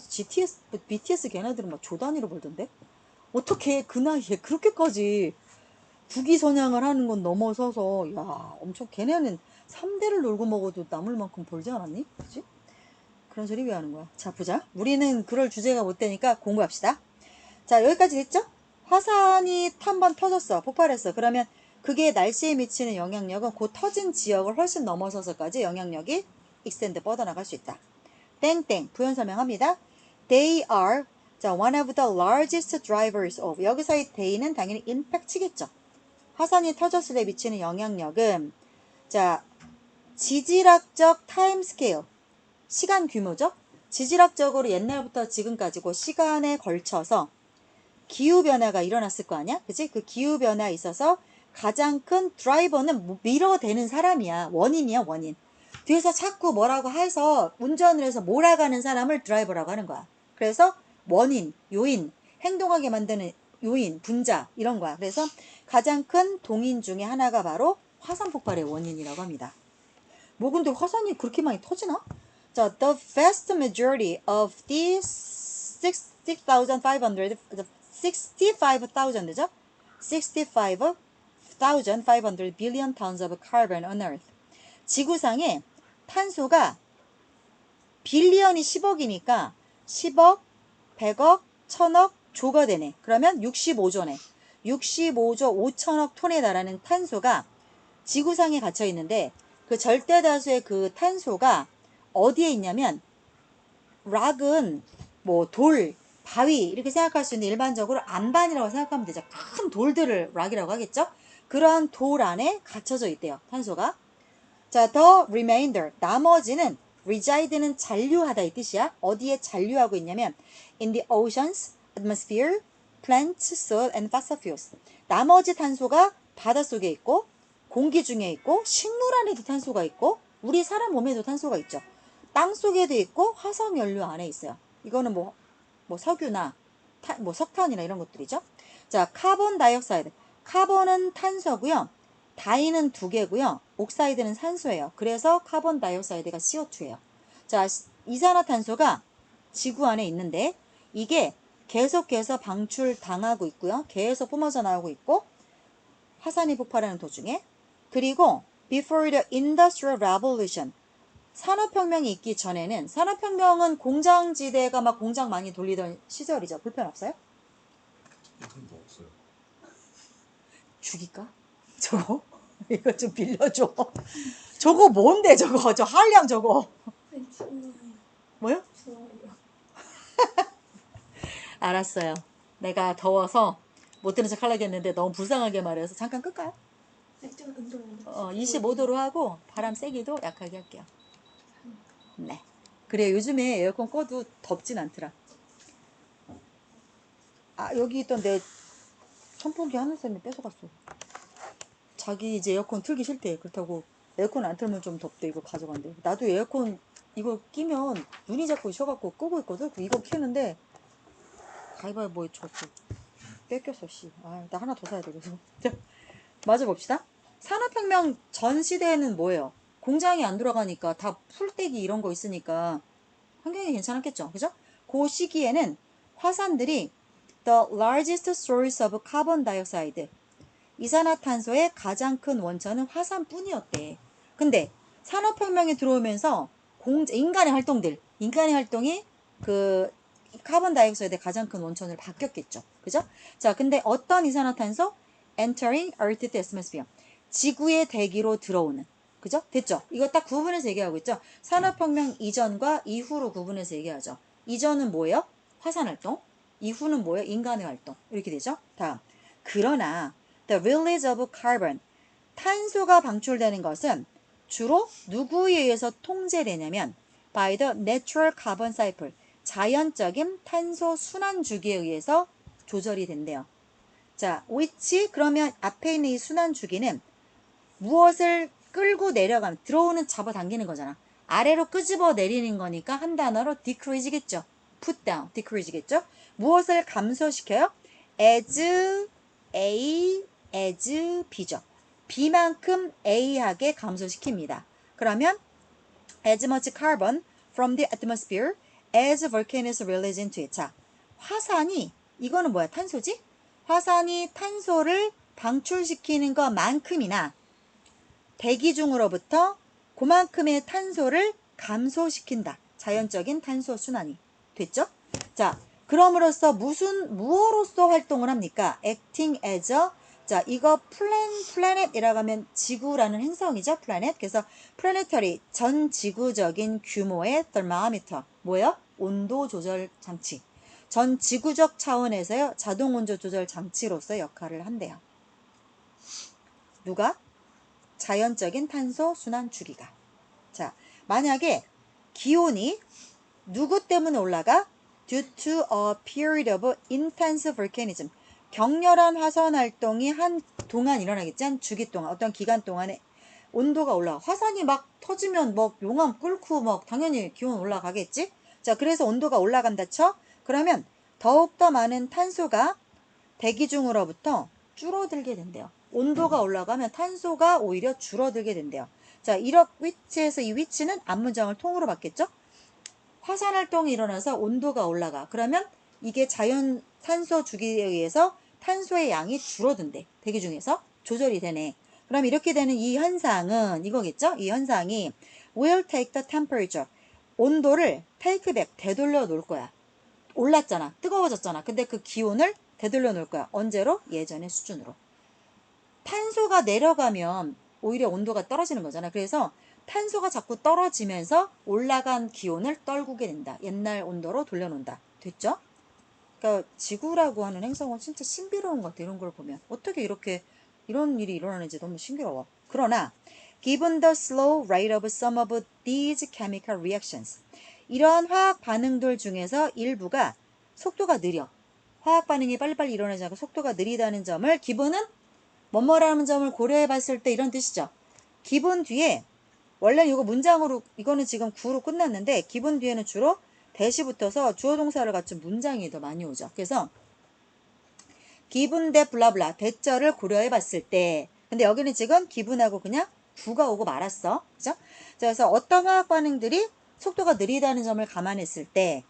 BTS 걔네들은 막 조 단위로 벌던데? 어떻게 그 나이에 그렇게까지 국위선양을 하는 건 넘어서서 야 엄청 걔네는 3대를 놀고 먹어도 남을 만큼 벌지 않았니? 그지? 그런 소리 왜 하는 거야? 자 보자. 우리는 그럴 주제가 못 되니까 공부합시다. 자 여기까지 됐죠? 화산이 한 번 터졌어. 폭발했어. 그러면 그게 날씨에 미치는 영향력은 그 터진 지역을 훨씬 넘어서서까지 영향력이 extend 뻗어나갈 수 있다. 땡땡 부연 설명합니다. They are 자 one of the largest drivers of 여기서의 they는 당연히 impact겠죠. 화산이 터졌을 때 미치는 영향력은 자 지질학적 타임 스케일 시간 규모죠. 지질학적으로 옛날부터 지금까지고 시간에 걸쳐서 기후변화가 일어났을 거 아니야? 그치? 그 기후변화에 있어서 가장 큰 드라이버는 밀어대는 사람이야. 원인이야, 원인. 뒤에서 자꾸 뭐라고 해서 운전을 해서 몰아가는 사람을 드라이버라고 하는 거야. 그래서 원인, 요인, 행동하게 만드는 요인, 분자 이런 거야. 그래서 가장 큰 동인 중에 하나가 바로 화산 폭발의 원인이라고 합니다. 뭐 근데 화산이 그렇게 많이 터지나? 자, the vast majority of the 65,500, 65,000 되죠? 65,500 billion tons of carbon on Earth. 지구상에 탄소가 빌리언이 10억이니까 10억, 100억, 1000억, 조가 되네. 그러면 65조네. 65조 5천억 톤에 달하는 탄소가 지구상에 갇혀 있는데 그 절대 다수의 그 탄소가 어디에 있냐면 락은 뭐 돌, 바위 이렇게 생각할 수 있는 일반적으로 안반이라고 생각하면 되죠. 큰 돌들을 락이라고 하겠죠. 그런 돌 안에 갇혀져 있대요. 탄소가. 자, the remainder 나머지는 reside는 잔류하다 이 뜻이야. 어디에 잔류하고 있냐면 in the oceans, atmosphere, plants, soil, and fossil fuels. 나머지 탄소가 바닷속에 있고 공기 중에 있고 식물 안에도 탄소가 있고 우리 사람 몸에도 탄소가 있죠. 땅 속에도 있고 화석 연료 안에 있어요. 이거는 뭐 석유나 뭐 석탄이나 이런 것들이죠. 자, 카본 다이옥사이드. 카본은 탄소고요. 다이는 두 개고요. 옥사이드는 산소예요. 그래서 카본 다이옥사이드가 CO2예요. 자, 이산화탄소가 지구 안에 있는데 이게 계속해서 방출당하고 있고요. 계속 뿜어져 나오고 있고 화산이 폭발하는 도중에 그리고 before the industrial revolution 산업혁명이 있기 전에는 산업혁명은 공장지대가 막 공장 많이 돌리던 시절이죠. 불편 없어요? 이름도 없어요. 죽일까? 저거? 이거 좀 빌려줘. 저거 뭔데 저거? 저 한량 저거. 뭐요? 알았어요. 내가 더워서 못 들은 척 하려고 했는데 너무 불쌍하게 말해서 잠깐 끌까요? 25도로 하고 바람 세기도 약하게 할게요. 네. 그래 요즘에 에어컨 꺼도 덥진 않더라. 아 여기 있던 내 선풍기 하는 쌤이 뺏어갔어. 자기 이제 에어컨 틀기 싫대. 그렇다고 에어컨 안 틀면 좀 덥대. 이거 가져간대. 나도 에어컨 이거 끼면 눈이 자꾸 쉬어갖고 끄고 있거든. 이거 키우는데 가위바위보 졌어. 뺏겼어 씨. 아, 나 하나 더 사야 돼. 그래서 맞아 봅시다. 산업혁명 전 시대에는 뭐예요? 공장이 안 돌아가니까 다 풀떼기 이런 거 있으니까 환경이 괜찮았겠죠. 그죠? 그 시기에는 화산들이 the largest source of carbon dioxide 이산화탄소의 가장 큰 원천은 화산뿐이었대. 근데 산업혁명이 들어오면서 인간의 활동이 그 카본 다이옥사이드의 가장 큰 원천으로 바뀌었겠죠. 그죠? 자, 근데 어떤 이산화탄소? entering Earth's atmosphere. 지구의 대기로 들어오는. 그죠? 됐죠? 이거 딱 구분해서 얘기하고 있죠? 산업혁명 이전과 이후로 구분해서 얘기하죠. 이전은 뭐예요? 화산활동. 이후는 뭐예요? 인간의 활동. 이렇게 되죠? 다음. 그러나 the release of carbon. 탄소가 방출되는 것은 주로 누구에 의해서 통제되냐면 by the natural carbon cycle. 자연적인 탄소 순환 주기에 의해서 조절이 된대요. 자, which 그러면 앞에 있는 이 순환 주기는 무엇을 끌고 내려가면 들어오는 잡아당기는 거잖아. 아래로 끄집어 내리는 거니까 한 단어로 decrease겠죠. put down, decrease겠죠. 무엇을 감소시켜요? as A, as B죠. B만큼 A하게 감소시킵니다. 그러면 as much carbon from the atmosphere as volcanoes release into it. 자, 화산이 이거는 뭐야? 탄소지? 화산이 탄소를 방출시키는 것만큼이나 대기 중으로부터 그만큼의 탄소를 감소시킨다. 자연적인 탄소 순환이 됐죠? 자, 그럼으로써 무엇으로서 활동을 합니까? acting as a 자, 이거 planet이라고 하면 지구라는 행성이죠. planet. 그래서 planetary 전 지구적인 규모의 thermometer. 뭐예요? 온도 조절 장치. 전 지구적 차원에서요. 자동 온도 조절 장치로서 역할을 한대요. 누가? 자연적인 탄소 순환 주기가. 자, 만약에 기온이 누구 때문에 올라가? Due to a period of intense volcanism. 격렬한 화산 활동이 한 동안 일어나겠지? 한 주기 동안, 어떤 기간 동안에 온도가 올라가. 화산이 막 터지면 막 용암 끓고 막 당연히 기온 올라가겠지? 자, 그래서 온도가 올라간다 쳐? 그러면 더욱더 많은 탄소가 대기 중으로부터 줄어들게 된대요. 온도가 올라가면 탄소가 오히려 줄어들게 된대요. 자, 이런 위치에서 이 위치는 앞문장을 통으로 받겠죠? 화산 활동이 일어나서 온도가 올라가. 그러면 이게 자연 탄소 주기에 의해서 탄소의 양이 줄어든대. 대기 중에서 조절이 되네. 그럼 이렇게 되는 이 현상은 이거겠죠? 이 현상이 will take the temperature. 온도를 take back, 되돌려 놓을 거야. 올랐잖아. 뜨거워졌잖아. 근데 그 기온을 되돌려 놓을 거야. 언제로? 예전의 수준으로. 탄소가 내려가면 오히려 온도가 떨어지는 거잖아. 그래서 탄소가 자꾸 떨어지면서 올라간 기온을 떨구게 된다. 옛날 온도로 돌려놓는다. 됐죠? 그러니까 지구라고 하는 행성은 진짜 신비로운 것 같아. 이런 걸 보면. 어떻게 이렇게 이런 일이 일어나는지 너무 신기로워. 그러나 given the slow rate of some of these chemical reactions. 이러한 화학 반응들 중에서 일부가 속도가 느려. 화학 반응이 빨리빨리 일어나지 않고 속도가 느리다는 점을 기본은 뭐뭐라는 점을 고려해 봤을 때 이런 뜻이죠. 기본 뒤에 원래 이거 문장으로 이거는 지금 구로 끝났는데 기본 뒤에는 주로 대시 붙어서 주어 동사를 갖춘 문장이 더 많이 오죠. 그래서 기분 대 블라블라 대절을 고려해 봤을 때 근데 여기는 지금 기분하고 그냥 구가 오고 말았어. 그죠? 그래서 어떤 화학 반응들이 속도가 느리다는 점을 감안했을 때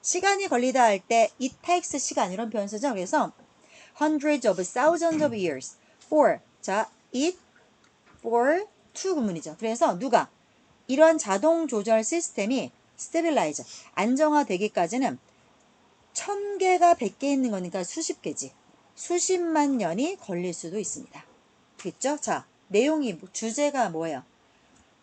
시간이 걸리다 할 때 it takes 시간 이런 표현 쓰죠. 그래서 hundreds of thousands of years for 자 it for to 구문이죠. 그래서 누가 이러한 자동 조절 시스템이 stabilize 안정화되기까지는 1000개가 100개 있는 거니까 수십 개지. 수십만 년이 걸릴 수도 있습니다. 됐죠? 자, 내용이 주제가 뭐예요?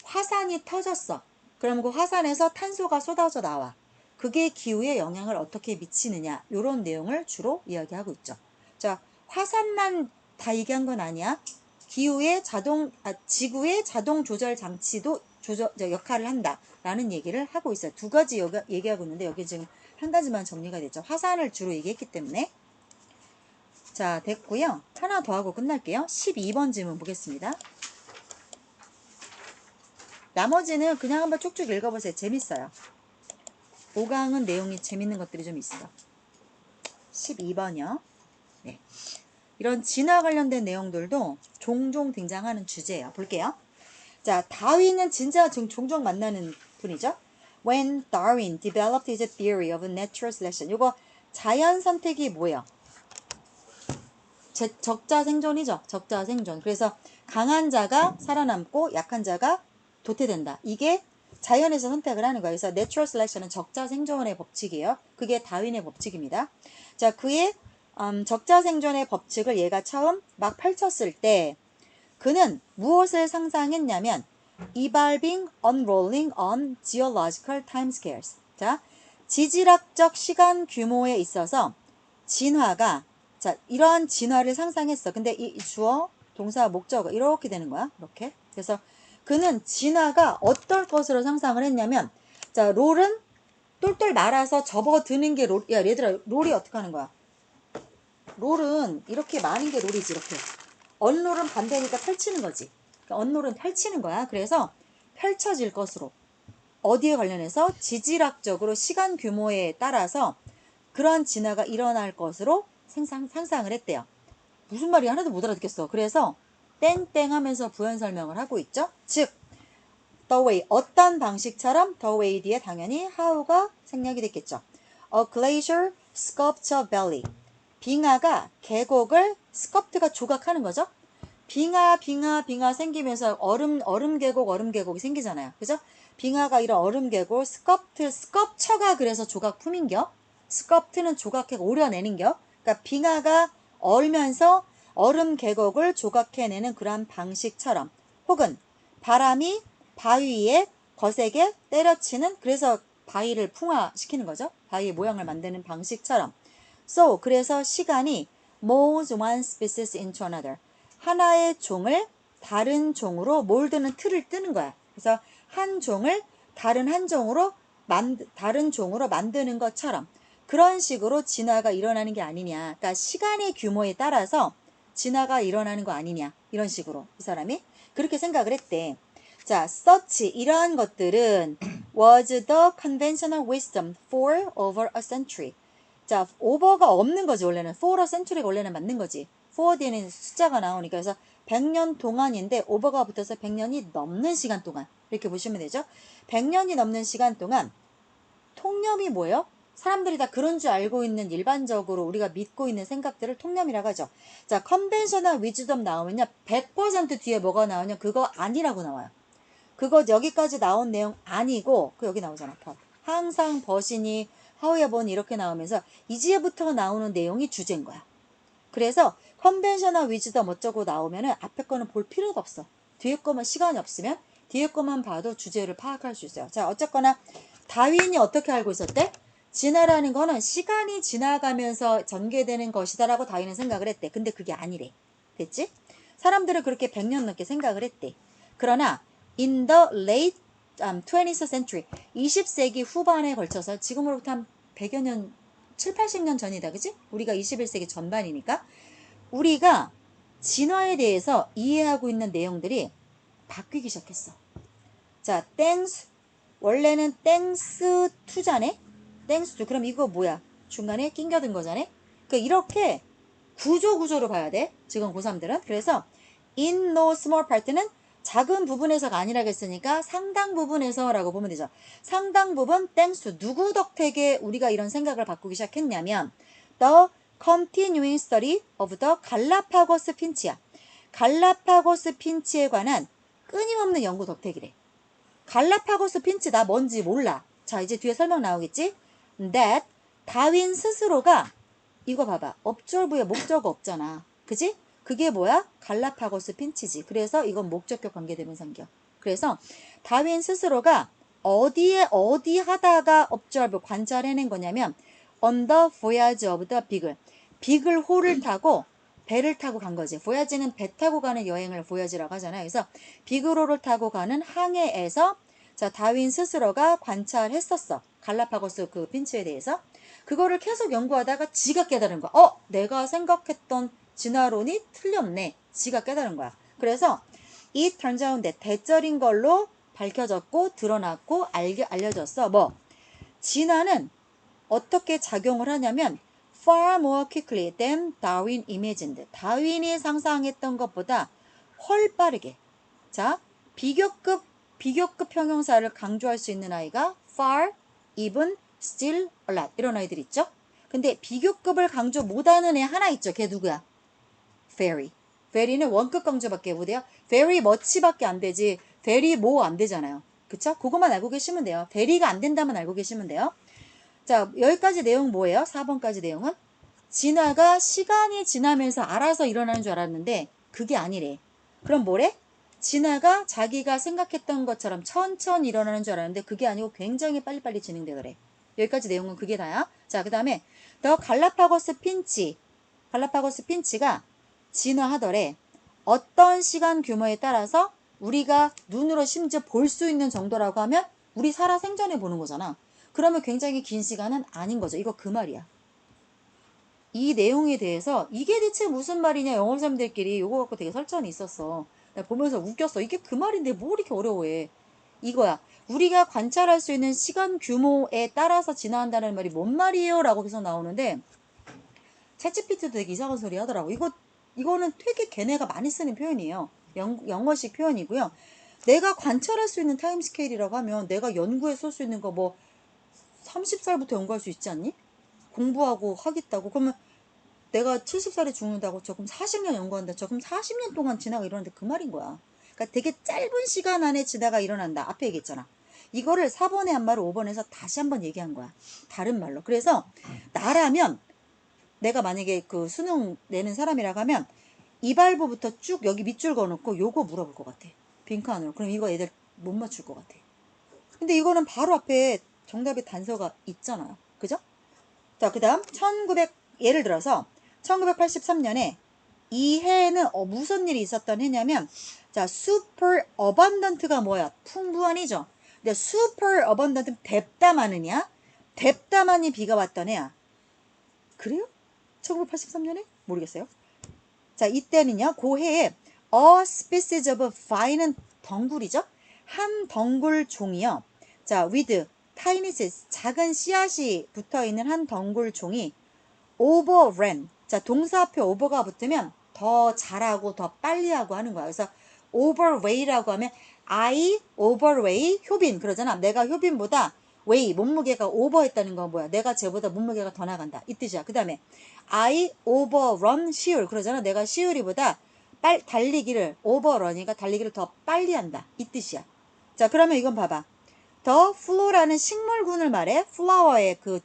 화산이 터졌어. 그럼 그 화산에서 탄소가 쏟아져 나와. 그게 기후에 영향을 어떻게 미치느냐. 이런 내용을 주로 이야기하고 있죠. 자, 화산만 다 얘기한 건 아니야. 기후의 지구의 자동 조절 장치도 역할을 한다라는 얘기를 하고 있어요. 두 가지 얘기하고 있는데 여기 지금 한 가지만 정리가 됐죠. 화산을 주로 얘기했기 때문에. 자, 됐고요. 하나 더 하고 끝날게요. 12번 질문 보겠습니다. 나머지는 그냥 한번 쭉쭉 읽어보세요. 재밌어요. 5강은 내용이 재밌는 것들이 좀 있어. 12번이요. 네. 이런 진화 관련된 내용들도 종종 등장하는 주제예요. 볼게요. 자, 다윈은 진짜 종종 만나는 분이죠. When Darwin developed his theory of natural selection. 이거 자연 선택이 뭐예요? 적자 생존이죠. 적자 생존. 그래서 강한 자가 살아남고 약한 자가 도태된다. 이게 자연에서 선택을 하는 거예요. 그래서 natural selection은 적자 생존의 법칙이에요. 그게 다윈의 법칙입니다. 자, 그의 적자 생존의 법칙을 얘가 처음 막 펼쳤을 때 그는 무엇을 상상했냐면 evolving, unrolling on geological timescales. 자, 지질학적 시간 규모에 있어서 진화가 자, 이러한 진화를 상상했어. 근데 이 주어, 동사, 목적어 이렇게 되는 거야. 이렇게. 그래서 그는 진화가 어떨 것으로 상상을 했냐면 자, 롤은 똘똘 말아서 접어드는 게 롤. 야, 얘들아, 롤이 어떻게 하는 거야? 롤은 이렇게 마는 게 롤이지, 이렇게. 언롤은 반대니까 펼치는 거지. 그러니까 언롤은 펼치는 거야. 그래서 펼쳐질 것으로. 어디에 관련해서 지질학적으로 시간 규모에 따라서 그런 진화가 일어날 것으로 상상을 했대요. 무슨 말이 하나도 못 알아듣겠어. 그래서 땡땡 하면서 부연 설명을 하고 있죠. 즉, the way, 어떤 방식처럼 the way 뒤에 당연히 how가 생략이 됐겠죠. A glacier sculpts a valley. 빙하가 계곡을 sculpt가 조각하는 거죠. 빙하 생기면서 얼음 계곡이 생기잖아요. 그죠? 빙하가 이런 얼음 계곡, sculpture가 그래서 조각품인겨. sculpt는 조각해 오려내는겨. 그러니까 빙하가 얼면서 얼음 계곡을 조각해내는 그러한 방식처럼 혹은 바람이 바위에 거세게 때려치는 그래서 바위를 풍화시키는 거죠. 바위의 모양을 만드는 방식처럼 So, 그래서 시간이 molds one species into another. 하나의 종을 다른 종으로 몰드는 틀을 뜨는 거야. 그래서 한 종을 다른 종으로 만드는 것처럼 그런 식으로 진화가 일어나는 게 아니냐. 그러니까 시간의 규모에 따라서 진화가 일어나는 거 아니냐. 이런 식으로 이 사람이 그렇게 생각을 했대. 자, such 이러한 것들은 was the conventional wisdom for over a century. 자, over가 없는 거지, 원래는. for a century가 원래는 맞는 거지. for 뒤에는 숫자가 나오니까. 그래서 100년 동안인데, over가 붙어서 100년이 넘는 시간 동안. 이렇게 보시면 되죠. 100년이 넘는 시간 동안, 통념이 뭐예요? 사람들이 다 그런 줄 알고 있는 일반적으로 우리가 믿고 있는 생각들을 통념이라고 하죠. 자, 컨벤셔널 위즈덤 나오면요. 100% 뒤에 뭐가 나오냐? 그거 아니라고 나와요. 그거 여기까지 나온 내용 아니고, 그 여기 나오잖아. 항상 버시니, 하우야본 이렇게 나오면서 이제부터 나오는 내용이 주제인 거야. 그래서 컨벤셔널 위즈덤 어쩌고 나오면은 앞에 거는 볼 필요도 없어. 뒤에 거만 시간이 없으면 뒤에 거만 봐도 주제를 파악할 수 있어요. 자, 어쨌거나 다윈이 어떻게 알고 있었대? 진화라는 거는 시간이 지나가면서 전개되는 것이다라고 다윈은 생각을 했대. 근데 그게 아니래. 됐지? 사람들은 그렇게 100년 넘게 생각을 했대. 그러나 in the late 20th century, 20세기 후반에 걸쳐서 지금으로부터 한 100여 년, 7, 80년 전이다. 그치? 우리가 21세기 전반이니까 우리가 진화에 대해서 이해하고 있는 내용들이 바뀌기 시작했어. 자, 땡스, 원래는 땡스 투자네? 땡스 투. 그럼 이거 뭐야? 중간에 낑겨든 거잖아? 그러니까 이렇게 구조로 봐야 돼. 지금 고3들은. 그래서 in no small part는 작은 부분에서가 아니라고 했으니까 상당 부분에서라고 보면 되죠. 상당 부분 땡스 투. 누구 덕택에 우리가 이런 생각을 바꾸기 시작했냐면 the continuing study of the 갈라파고스 핀치야. 갈라파고스 핀치에 관한 끊임없는 연구 덕택이래. 갈라파고스 핀치다 뭔지 몰라. 자, 이제 뒤에 설명 나오겠지? that 다윈 스스로가 이거 봐봐. observe의 목적어 없잖아. 그지? 그게 뭐야? 갈라파고스 핀치지. 그래서 이건 목적격 관계대명사인겨. 그래서 다윈 스스로가 어디 하다가 observe 관찰해낸 거냐면 on the voyage of the beagle. 비글호를 타고 배를 타고 간 거지. voyage는 배 타고 가는 여행을 voyage라고 하잖아요. 그래서 비글호를 타고 가는 항해에서 자, 다윈 스스로가 관찰했었어. 갈라파고스 그 핀치에 대해서. 그거를 계속 연구하다가 지가 깨달은 거야. 내가 생각했던 진화론이 틀렸네. 지가 깨달은 거야. 그래서 it turns out that 대절인 걸로 밝혀졌고 드러났고 알려졌어. 뭐 진화는 어떻게 작용을 하냐면 far more quickly than Darwin imagined. 다윈이 상상했던 것보다 훨 빠르게. 자, 비교급 형용사를 강조할 수 있는 아이가 far, even, still, a lot 이런 아이들 있죠? 근데 비교급을 강조 못하는 애 하나 있죠. 걔 누구야? very. very는 원급 강조밖에 못해요. very much밖에 안 되지 very more 안 되잖아요. 그쵸? 그것만 알고 계시면 돼요. very가 안 된다만 알고 계시면 돼요. 자, 여기까지 내용 뭐예요? 4번까지 내용은 진화가 시간이 지나면서 알아서 일어나는 줄 알았는데 그게 아니래. 그럼 뭐래? 진화가 자기가 생각했던 것처럼 천천히 일어나는 줄 알았는데 그게 아니고 굉장히 빨리빨리 진행되더래. 여기까지 내용은 그게 다야. 자, 그 다음에 더 갈라파고스 핀치가 진화하더래. 어떤 시간 규모에 따라서 우리가 눈으로 심지어 볼 수 있는 정도라고 하면 우리 살아 생전에 보는 거잖아. 그러면 굉장히 긴 시간은 아닌 거죠. 이거 그 말이야. 이 내용에 대해서 이게 대체 무슨 말이냐 영어사람들끼리 요거 갖고 되게 설전이 있었어. 나 보면서 웃겼어. 이게 그 말인데 뭘 이렇게 어려워해. 이거야. 우리가 관찰할 수 있는 시간 규모에 따라서 진화한다는 말이 뭔 말이에요? 라고 계속 나오는데 챗GPT도 되게 이상한 소리 하더라고. 이거는 되게 걔네가 많이 쓰는 표현이에요. 영어식 표현이고요. 내가 관찰할 수 있는 타임스케일이라고 하면 내가 연구에 쓸 수 있는 거 뭐 30살부터 연구할 수 있지 않니? 공부하고 하겠다고. 그러면 내가 70살에 죽는다고 조금 40년 연구한다. 조금 40년 동안 진화가 일어나는데 그 말인 거야. 그러니까 되게 짧은 시간 안에 진화가 일어난다. 앞에 얘기했잖아. 이거를 4번에 한 말을 5번에서 다시 한번 얘기한 거야. 다른 말로. 그래서 나라면 내가 만약에 그 수능 내는 사람이라고 하면 이발부부터 쭉 여기 밑줄 그어놓고 요거 물어볼 것 같아. 빈칸으로. 그럼 이거 애들 못 맞출 것 같아. 근데 이거는 바로 앞에 정답의 단서가 있잖아요. 그죠? 자, 그 다음 예를 들어서 1983년에 이 해에는 무슨 일이 있었던 해냐면 자, super abundant가 뭐야? 풍부한이죠. 근데 super abundant은 뎁다 많으냐? 뎁다 많이 비가 왔던 해야. 그래요? 1983년에? 모르겠어요. 자, 이때는요. 그 해에 a species of fine은 덩굴이죠. 한 덩굴 종이요. 자, with tiny seeds 작은 씨앗이 붙어있는 한 덩굴 종이 overran. 자, 동사 앞에 over가 붙으면 더 잘하고 더 빨리 하고 하는 거야. 그래서 overweigh라고 하면 I overweigh 효빈 그러잖아. 내가 효빈보다 weigh 몸무게가 오버했다는 건 뭐야? 내가 쟤보다 몸무게가 더 나간다. 이 뜻이야. 그 다음에 I overrun 시울 그러잖아. 내가 시울이보다 달리기를 overrun이니까 달리기를 더 빨리 한다. 이 뜻이야. 자, 그러면 이건 봐봐. The flow라는 식물군을 말해. flower의 그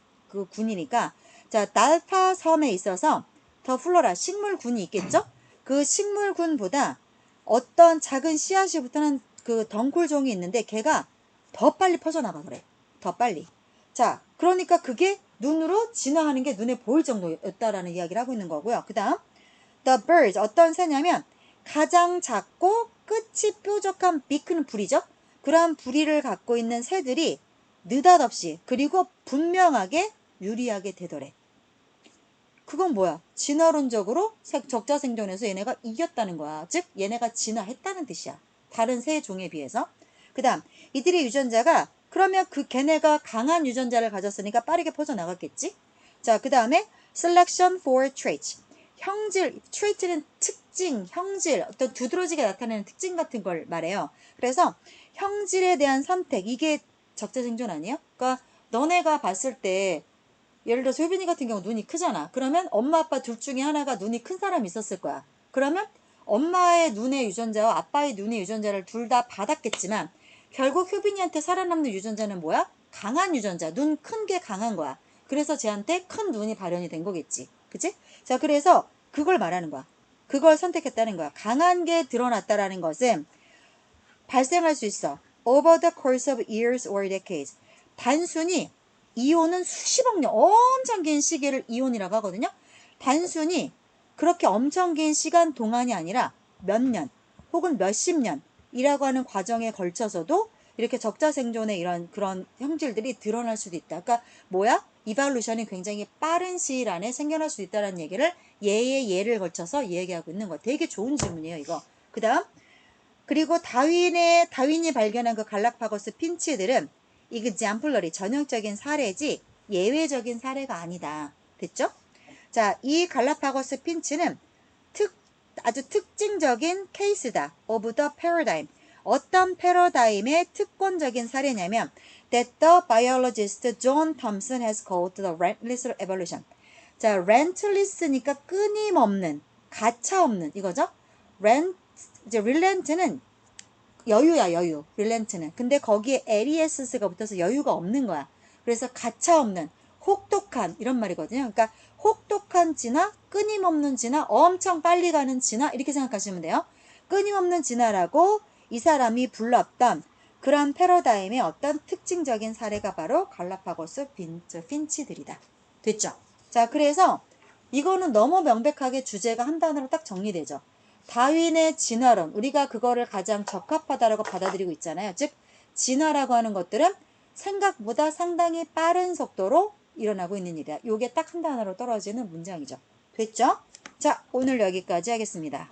군이니까 자, 날파 섬에 있어서 더 플로라 식물군이 있겠죠? 그 식물군보다 어떤 작은 씨앗이 붙는 그 덩굴종이 있는데 걔가 더 빨리 퍼져나가 그래. 더 빨리. 자, 그러니까 그게 눈으로 진화하는 게 눈에 보일 정도였다라는 이야기를 하고 있는 거고요. 그 다음 The birds 어떤 새냐면 가장 작고 끝이 뾰족한 비크는 부리죠. 그러한 부리를 갖고 있는 새들이 느닷없이 그리고 분명하게 유리하게 되더래. 그건 뭐야? 진화론적으로 적자생존에서 얘네가 이겼다는 거야. 즉 얘네가 진화했다는 뜻이야. 다른 새 종에 비해서. 그 다음 이들의 유전자가 그러면 그 걔네가 강한 유전자를 가졌으니까 빠르게 퍼져나갔겠지. 자, 그 다음에 selection for traits. 형질, trait는 특징, 형질, 어떤 두드러지게 나타내는 특징 같은 걸 말해요. 그래서 형질에 대한 선택, 이게 적자생존 아니에요? 그러니까 너네가 봤을 때 예를 들어서 효빈이 같은 경우 눈이 크잖아. 그러면 엄마 아빠 둘 중에 하나가 눈이 큰 사람이 있었을 거야. 그러면 엄마의 눈의 유전자와 아빠의 눈의 유전자를 둘 다 받았겠지만 결국 효빈이한테 살아남는 유전자는 뭐야? 강한 유전자. 눈 큰 게 강한 거야. 그래서 쟤한테 큰 눈이 발현이 된 거겠지. 그치? 자, 그래서 그걸 말하는 거야. 그걸 선택했다는 거야. 강한 게 드러났다라는 것은 발생할 수 있어. Over the course of years or decades. 단순히 이온은 수십억 년, 엄청 긴 시기를 이온이라고 하거든요. 단순히 그렇게 엄청 긴 시간 동안이 아니라 몇 년 혹은 몇십 년이라고 하는 과정에 걸쳐서도 이렇게 적자생존의 이런 그런 형질들이 드러날 수도 있다. 그러니까 뭐야? 이발루션이 굉장히 빠른 시일 안에 생겨날 수 있다는 얘기를 예의 예를 걸쳐서 얘기하고 있는 거. 되게 좋은 질문이에요, 이거. 그 다음 그리고 다윈이 발견한 그 갈라파고스 핀치들은 examplery 전형적인 사례지 예외적인 사례가 아니다. 됐죠? 자, 이 갈라파고스 핀치는 아주 특징적인 케이스다. of the paradigm. 어떤 패러다임의 특권적인 사례냐면 that the biologist John Thomson has called the relentless evolution. 자, relentless니까 끊임없는, 가차없는 이거죠? 이제 relent는 여유야, 여유. relent는. 근데 거기에 les가 붙어서 여유가 없는 거야. 그래서 가차없는, 혹독한 이런 말이거든요. 그러니까 혹독한 진화, 끊임없는 진화, 엄청 빨리 가는 진화 이렇게 생각하시면 돼요. 끊임없는 진화라고 이 사람이 불렀던 그런 패러다임의 어떤 특징적인 사례가 바로 갈라파고스 핀치들이다. 됐죠? 자, 그래서 이거는 너무 명백하게 주제가 한 단어로 딱 정리되죠. 다윈의 진화론, 우리가 그거를 가장 적합하다라고 받아들이고 있잖아요. 즉, 진화라고 하는 것들은 생각보다 상당히 빠른 속도로 일어나고 있는 일이야. 요게 딱 한 단어로 떨어지는 문장이죠. 됐죠? 자, 오늘 여기까지 하겠습니다.